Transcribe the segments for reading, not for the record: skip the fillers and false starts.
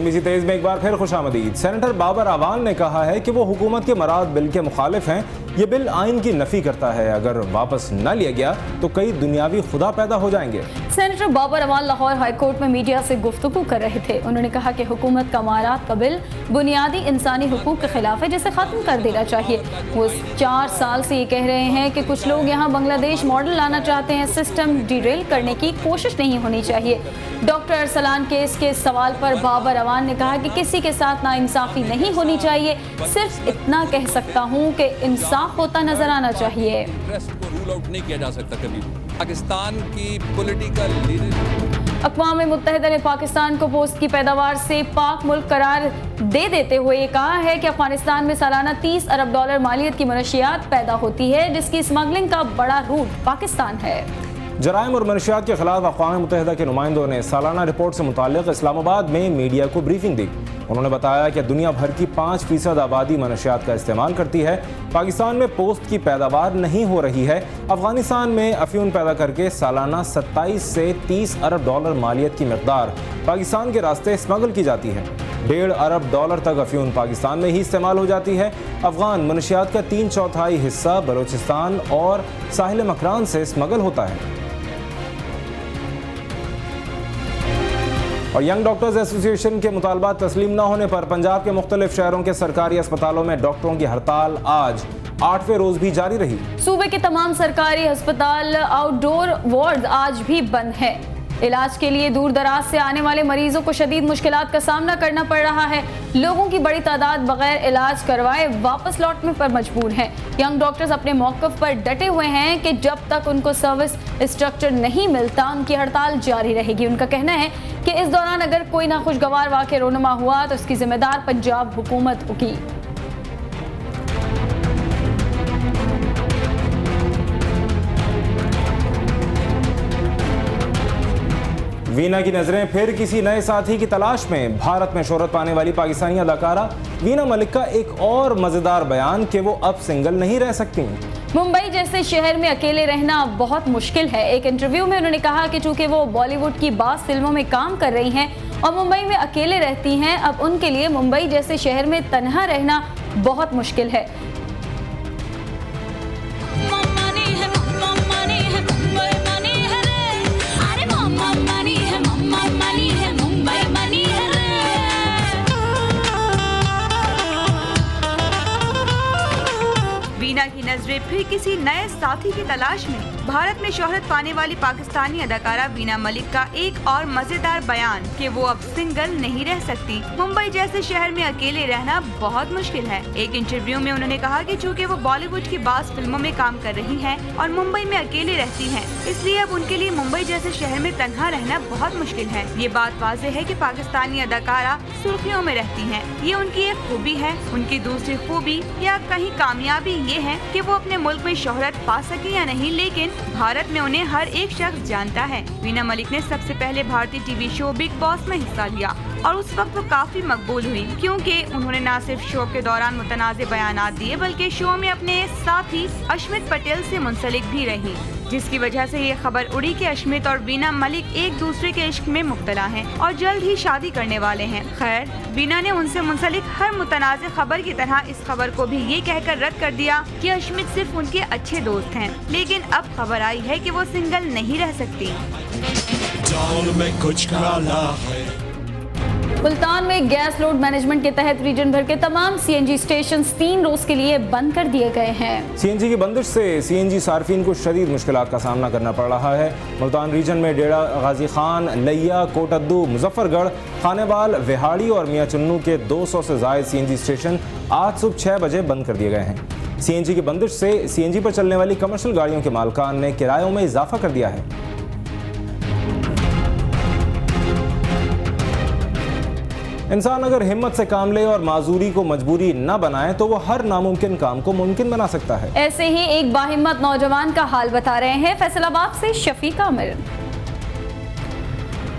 CNBC तेज में एक बार फिर खुशामदीद। सेनेटर बाबर अवान ने कहा है कि वो हुकूमत के मराद बिल के मुखालिफ हैं। ये बिल आइन की नफी करता है। अगर वापस न लिया गया तो कई दुनियावी खुदा पैदा हो जाएंगे। Senator Babar Awan Lahore high court में मीडिया से गुफ्तगू कर रहे थे। उन्होंने कहा कि हुकूमत का अमारात का बिल बुनियादी इंसानी हुकूक के खिलाफ है, जिसे खत्म कर देना चाहिए। वो 4 साल से ये कह रहे हैं कि कुछ लोग यहाँ बांग्लादेश मॉडल लाना चाहते हैं। सिस्टम डिरेल करने की कोशिश नहीं होनी चाहिए। डॉक्टर अरसलान केस के सवाल पर बाबर अवान ने कहा कि किसी के साथ नाइंसाफी नहीं होनी चाहिए। सिर्फ इतना कह सकता हूँ कि इंसाफ होता नजर आना चाहिए। रूल आउट नहीं किया जा सकता कभी। पाकिस्तान की पॉलिटिकल लीडर अक़वाम मुत्तहिदा ने पाकिस्तान को पोस्त की पैदावार से पाक मुल्क करार दे देते हुए ये कहा है कि अफगानिस्तान में सालाना 30 अरब डॉलर मालियत की मनशियात पैदा होती है, जिसकी स्मगलिंग का बड़ा रूट पाकिस्तान है। जराइम और मनशियात के खिलाफ अक़वाम मुत्तहिदा के नुमाइंदों ने सालाना रिपोर्ट से मुताल्लिक़ इस्लामाबाद में मीडिया को ब्रीफिंग दी। उन्होंने बताया कि दुनिया भर की 5% आबादी मनशियात का इस्तेमाल करती है। पाकिस्तान में पोस्त की पैदावार नहीं हो रही है। अफगानिस्तान में अफ्यून पैदा करके सालाना 27 से 30 अरब डॉलर मालियत की मकदार पाकिस्तान के रास्ते स्मगल की जाती है। 1.5 अरब डॉलर तक अफ्यून पाकिस्तान में ही इस्तेमाल हो जाती है। अफगान मनशियात का 3/4 हिस्सा बलोचिस्तान और साहिल मकरान से स्मगल होता है। और यंग डॉक्टर्स एसोसिएशन के मुतालबात तस्लीम न होने पर पंजाब के मुख्तलिफ शहरों के सरकारी अस्पतालों में डॉक्टरों की हड़ताल आज 8वें रोज भी जारी रही। सूबे के तमाम सरकारी अस्पताल आउटडोर वार्ड आज भी बंद है। इलाज के लिए दूर दराज से आने वाले मरीजों को शदीद मुश्किलात का सामना करना पड़ रहा है। लोगों की बड़ी तादाद बगैर इलाज करवाए वापस लौटने पर मजबूर हैं। यंग डॉक्टर्स अपने मौक़िफ़ पर डटे हुए हैं कि जब तक उनको सर्विस स्ट्रक्चर नहीं मिलता उनकी हड़ताल जारी रहेगी। उनका कहना है कि इस दौरान अगर कोई नाखुशगवार वाक़या रोनुमा हुआ तो उसकी जिम्मेदार पंजाब हुकूमत होगी। वीना की नजरें फिर किसी नए साथी की तलाश में। भारत में शोहरत पाने वाली पाकिस्तानी अदाकारा वीना मलिक का एक और मजेदार बयान कि वो अब सिंगल नहीं रह सकती। मुंबई जैसे शहर में अकेले रहना बहुत मुश्किल है। एक इंटरव्यू में उन्होंने कहा कि चूंकि वो बॉलीवुड की बाज़ फिल्मों में काम कर रही हैं और मुंबई में अकेले रहती हैं, अब उनके लिए मुंबई जैसे शहर में तन्हा रहना बहुत मुश्किल है। वीना की नजरें फिर किसी नए साथी की तलाश में। भारत में शोहरत पाने वाली पाकिस्तानी अदाकारा वीना मलिक का एक और मजेदार बयान कि वो अब सिंगल नहीं रह सकती। मुंबई जैसे शहर में अकेले रहना बहुत मुश्किल है। एक इंटरव्यू में उन्होंने कहा कि चूंकि वो बॉलीवुड की बाज़ फिल्मों में काम कर रही हैं और मुंबई में अकेले रहती हैं, इसलिए अब उनके लिए मुंबई जैसे शहर में तन्हा रहना बहुत मुश्किल है। ये बात वाज़ेह है कि पाकिस्तानी अदाकारा सुर्खियों में रहती हैं। ये उनकी एक खूबी है। उनकी दूसरी खूबी या कहीं कामयाबी ये है कि वो अपने मुल्क में शोहरत पा सके या नहीं, लेकिन भारत में उन्हें हर एक शख्स जानता है। वीना मलिक ने सबसे पहले भारतीय टीवी शो बिग बॉस में हिस्सा लिया और उस वक्त वो काफी मकबूल हुई, क्योंकि उन्होंने न सिर्फ शो के दौरान मुतनाज़े बयानात दिए बल्कि शो में अपने साथी अशमित पटेल से मुंसलिक भी रही, जिसकी वजह से ये खबर उड़ी कि अशमित और वीना मलिक एक दूसरे के इश्क में मुब्तला हैं और जल्द ही शादी करने वाले हैं। खैर, वीना ने उनसे मुंसलिक हर मुतनाज़े खबर की तरह इस खबर को भी ये कहकर रद्द कर दिया कि अशमित सिर्फ उनके अच्छे दोस्त हैं। लेकिन अब खबर आई है कि वो सिंगल नहीं रह सकती। मुल्तान में गैस लोड मैनेजमेंट के तहत रीजन भर के तमाम CNG स्टेशन 3 रोज के लिए बंद कर दिए गए हैं। CNG की बंदिश से CNG सार्फिन को शदीद मुश्किलात का सामना करना पड़ रहा है। मुल्तान रीजन में डेरा गाजी खान, लैया, कोटद्दू, मुजफ्फरगढ़, खानेवाल, विहाड़ी और मियाँ चुन्नू के 200 से ज़ायद CNG स्टेशन आज सुबह 6 बजे बंद कर दिए गए हैं। CNG की बंदिश से CNG पर चलने वाली कमर्शियल गाड़ियों के मालिकान ने किरायों में इजाफा कर दिया है। इंसान अगर हिम्मत से काम ले और माजूरी को मजबूरी न बनाए तो वो हर नामुमकिन काम को मुमकिन बना सकता है। ऐसे ही एक बाहिम्मत नौजवान का हाल बता रहे हैं फैसलाबाद से शफीक आमिर।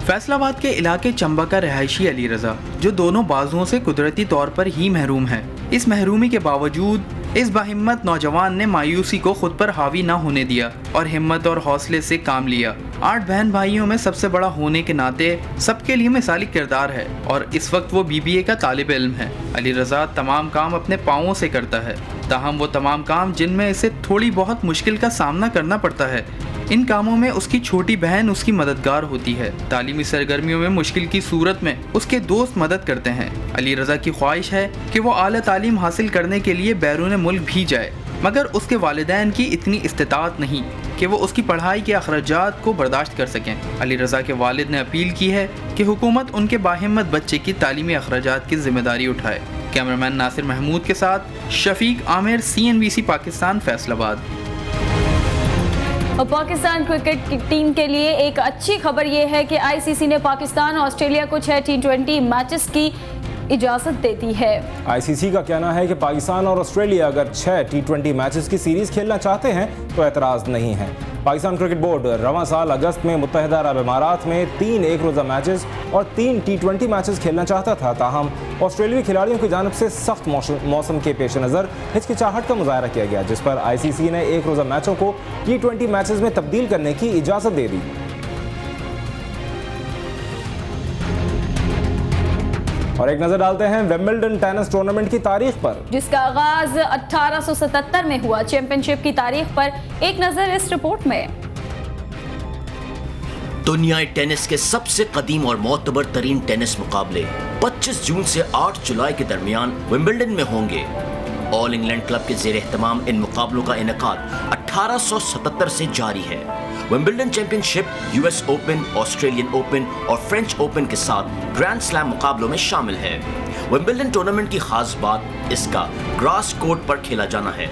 फैसलाबाद के इलाके चंबा का रहायशी अली रजा, जो दोनों बाजुओं से कुदरती तौर पर ही महरूम है, इस महरूमी के बावजूद इस बाहिम्मत नौजवान ने मायूसी को खुद पर हावी न होने दिया और हिम्मत और हौसले से काम लिया। 8 बहन भाइयों में सबसे बड़ा होने के नाते सबके लिए मिसाली किरदार है और इस वक्त वो BBA का तालिब इल्म है। अली रज़ा तमाम काम अपने पाँवों से करता है, ताहम वो तमाम काम जिनमें इसे थोड़ी बहुत मुश्किल का सामना करना पड़ता है, इन कामों में उसकी छोटी बहन उसकी मददगार होती है। तालीमी सरगर्मियों में मुश्किल की सूरत में उसके दोस्त मदद करते हैं। अली रज़ा की ख्वाहिश है कि वो आला तालीम हासिल करने के लिए बैरून मुल्क भी जाए, मगर उसके वालिदैन की इतनी इस्तिताअत नहीं कि वो उसकी पढ़ाई के अखराजात को बर्दाश्त कर सकें। अली रज़ा के वालिद ने अपील की है कि हुकूमत उनके बाहिम्मत बच्चे की तालीमी अखराजात की जिम्मेदारी उठाए। कैमरामैन नासिर महमूद के साथ शफीक आमिर, CNBC पाकिस्तान, फैसलाबाद। और पाकिस्तान क्रिकेट की टीम के लिए एक अच्छी खबर ये है कि ICC ने पाकिस्तान और ऑस्ट्रेलिया को 6 T20 मैचेस की इजाज़त देती है। ICC का कहना है कि पाकिस्तान और ऑस्ट्रेलिया अगर 6 T20 मैचेस की सीरीज खेलना चाहते हैं तो एतराज़ नहीं है। पाकिस्तान क्रिकेट बोर्ड रवां साल अगस्त में मुत्तहिदा अरब इमारात में 3 एक रोज़ा मैचेस और 3 T20 मैचेस खेलना चाहता था, ताहम ऑस्ट्रेलियाई खिलाड़ियों की जानिब से सख्त मौसम के पेश नज़र हिचकिचाहट का मुजाहरा किया गया, जिस पर ICC ने एक रोज़ा मैचों को T20 मैचेस में तब्दील करने की इजाज़त दे दी। और एक नजर डालते हैं विंबलडन टेनिस टूर्नामेंट की तारीख पर, जिसका आगाज 1877 में हुआ। चैंपियनशिप की तारीख पर एक नजर इस रिपोर्ट में। दुनियाई टेनिस के सबसे कदीम और मोतबर तरीन टेनिस मुकाबले 25 जून से 8 जुलाई के दरमियान विंबलडन में होंगे। ऑल इंग्लैंड क्लब के ज़ेर एहतमाम इन मुकाबलों का इनेकाद 1877 से जारी है। Wimbledon championship US open, Australian open और फ्रेंच ओपन के साथ ग्रैंड स्लैम मुकाबलों में शामिल है। विंबलडन टूर्नामेंट की खास बात इसका ग्रास कोर्ट पर खेला जाना है।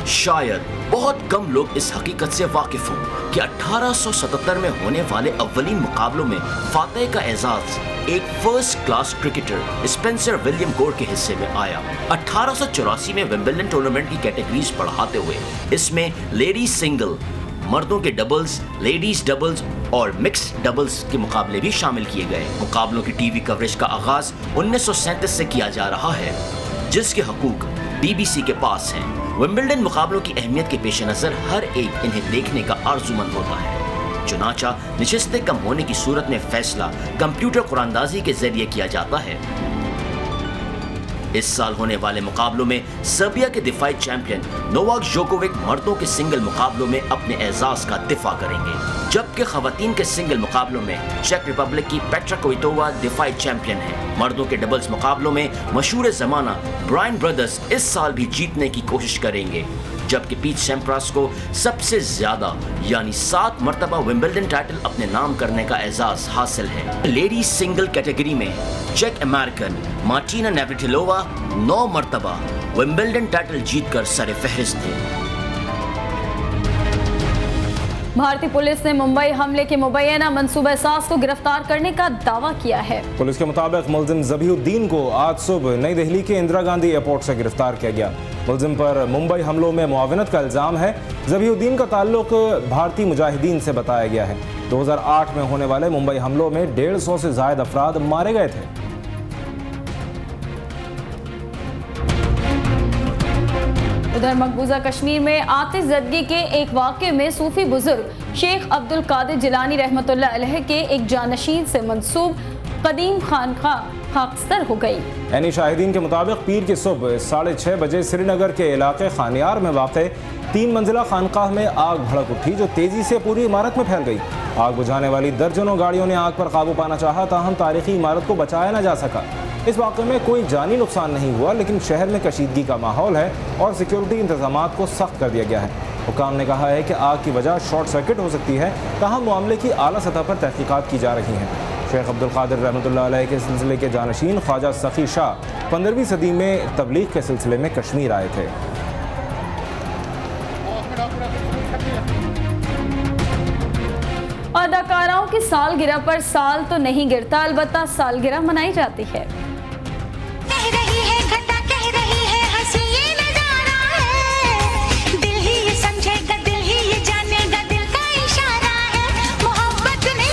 शायद बहुत कम लोग इस हकीकत से वाकिफ हों कि 1877 में होने वाले अव्वलीन मुकाबलों में फातेह का एजाज एक first class cricketer Spencer William गोर के हिस्से में आया। 1884 में विंबलडन टूर्नामेंट की कैटेगरीज बढ़ाते हुए इसमें लेडीज सिंगल, मर्दों के डबल्स, लेडीज डबल्स और मिक्स्ड डबल्स के मुकाबले भी शामिल किए गए। मुकाबलों की टीवी कवरेज का आगाज 1937 से किया जा रहा है, जिसके हकूक BBC के पास हैं। विंबलडन मुकाबलों की अहमियत के पेश नजर हर एक इन्हें देखने का आरजुमंद होता है। चुनाचा नशिस्तें कम होने की सूरत में फैसला कंप्यूटर कुरानदाजी के जरिए किया जाता है। इस साल होने वाले मुकाबलों में सर्बिया के दिफाई चैंपियन नोवाक जोकोविक मर्दों के सिंगल मुकाबलों में अपने एजाज का दिफा करेंगे, जबकि खवातीन के सिंगल मुकाबलों में चेक रिपब्लिक की पेट्रा क्विटोवा दिफाई चैंपियन है। मर्दों के डबल्स मुकाबलों में मशहूर जमाना ब्रायन ब्रदर्स इस साल भी जीतने की कोशिश करेंगे, जबकि पीट सैम्प्रास को सबसे ज्यादा यानी 7 मरतबा विंबलडन टाइटल अपने नाम करने का एजाज हासिल है। लेडीज सिंगल कैटेगरी में चेक अमेरिकन मार्टिना नेवराटिलोवा 9 मरतबा विंबलडन टाइटल जीतकर सरे फहरिस्त थे। भारतीय पुलिस ने मुंबई हमले के मुबैना मंसूबा साज को गिरफ्तार करने का दावा किया है। पुलिस के मुताबिक मुलजिम ज़बीहुद्दीन को आज सुबह नई दिल्ली के इंदिरा गांधी एयरपोर्ट से गिरफ्तार किया गया। मुलजिम पर मुंबई हमलों में मुआवनत का इल्ज़ाम है। ज़बीहुद्दीन का ताल्लुक भारतीय मुजाहिदीन से बताया गया है। 2008 में होने वाले मुंबई हमलों में 150 से ज़ायद अफराद मारे गए थे। उधर मकबूजा कश्मीर में आतिशज़दगी के एक वाक़े में सूफी बुजुर्ग शेख अब्दुल कादिर जिलानी रहमतुल्लाह अलैह के एक जानशीन से मंसूब कदीम खानकाह खाकस्तर हो गई। यानी शाहिदीन के मुताबिक पीर की सुबह 6:30 बजे श्रीनगर के इलाके खानियार में वाक़े 3 मंजिला खानकाह में आग भड़क उठी, जो तेजी से पूरी इमारत में फैल गई। आग बुझाने वाली दर्जनों गाड़ियों ने आग पर काबू पाना चाहा, ताहम तारीखी इमारत को बचाया न जा सका। इस वाक़े में कोई जानी नुकसान नहीं हुआ, लेकिन शहर में कशीदगी का माहौल है और सिक्योरिटी इंतजामात को सख्त कर दिया गया है। हुकाम ने कहा है कि आग की वजह शॉर्ट सर्किट हो सकती है, ताहम मामले की आला सतह पर तहकीकात की जा रही हैं। शेख अब्दुल कादिर रहमतुल्लाह अलैह के सिलसिले के जानशीन ख्वाजा सखी शाह 15वीं सदी में तबलीग के सिलसिले में कश्मीर आए थे। अदाकाराओं की सालगिरह पर साल तो नहीं गिरता, अलबत्ता सालगिरह मनाई जाती है। कह रही है घटा, कह रही है हंसी, ये नजारा है। दिल ही ये समझेगा, दिल ही ये जानेगा, दिल का इशारा है। मोहब्बत ने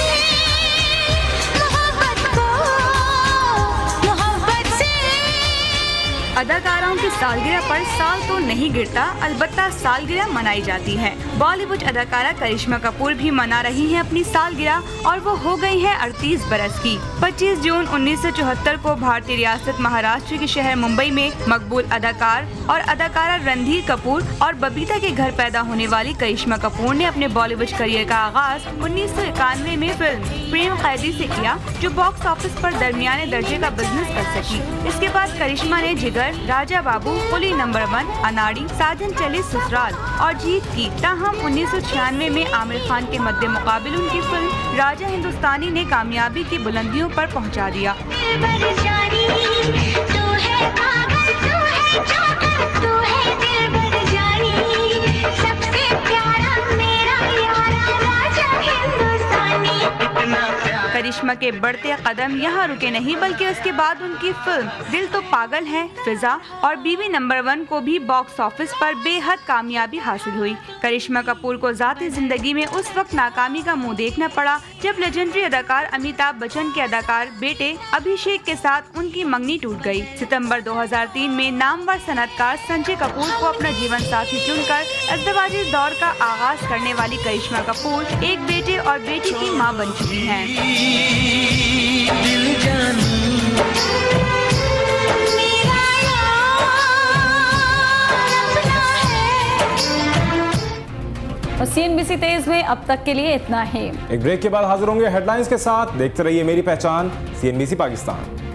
मोहब्बत को मोहब्बत से। अदाकाराओं की सालगिरह पर साल तो नहीं गिरता, अलबत्ता सालगिरह मनाई जाती है। बॉलीवुड अदाकारा करिश्मा कपूर भी मना रही हैं अपनी सालगिरह और वो हो गई है 38 बरस की। 25 जून 1974 को भारतीय रियासत महाराष्ट्र के शहर मुंबई में मकबूल अदाकार और अदाकारा रणधीर कपूर और बबीता के घर पैदा होने वाली करिश्मा कपूर ने अपने बॉलीवुड करियर का आगाज 1991 में फिल्म प्रेम कैदी से किया, जो बॉक्स ऑफिस पर दरमियाने दर्जे का बिजनेस कर सकी। इसके बाद करिश्मा ने जिगर, राजा बाबू, पुली नंबर 1, अनाड़ी, साजन चले ससुराल और जीत की। ताहम 1996 में आमिर खान के मद्दे मुकाबिल उनकी फिल्म राजा हिंदुस्तानी ने कामयाबी की बुलंदियों पर पहुंचा दिया। करिश्मा के बढ़ते कदम यहाँ रुके नहीं, बल्कि उसके बाद उनकी फिल्म दिल तो पागल है, फिजा और बीवी नंबर 1 को भी बॉक्स ऑफिस पर बेहद कामयाबी हासिल हुई। करिश्मा कपूर को जाती जिंदगी में उस वक्त नाकामी का मुंह देखना पड़ा जब लेजेंडरी अदाकार अमिताभ बच्चन के अदाकार बेटे अभिषेक के साथ उनकी मंगनी टूट गई। सितंबर 2003 में नामवर सनअतकार संजय कपूर को अपना जीवन साथी चुनकर अज़दवाजी दौर का आगाज करने वाली करिश्मा कपूर एक बेटे और बेटी की मां बन चुकी हैं। और CNBC तेज में अब तक के लिए इतना ही। एक ब्रेक के बाद हाजिर होंगे हेडलाइंस के साथ। देखते रहिए मेरी पहचान CNBC पाकिस्तान।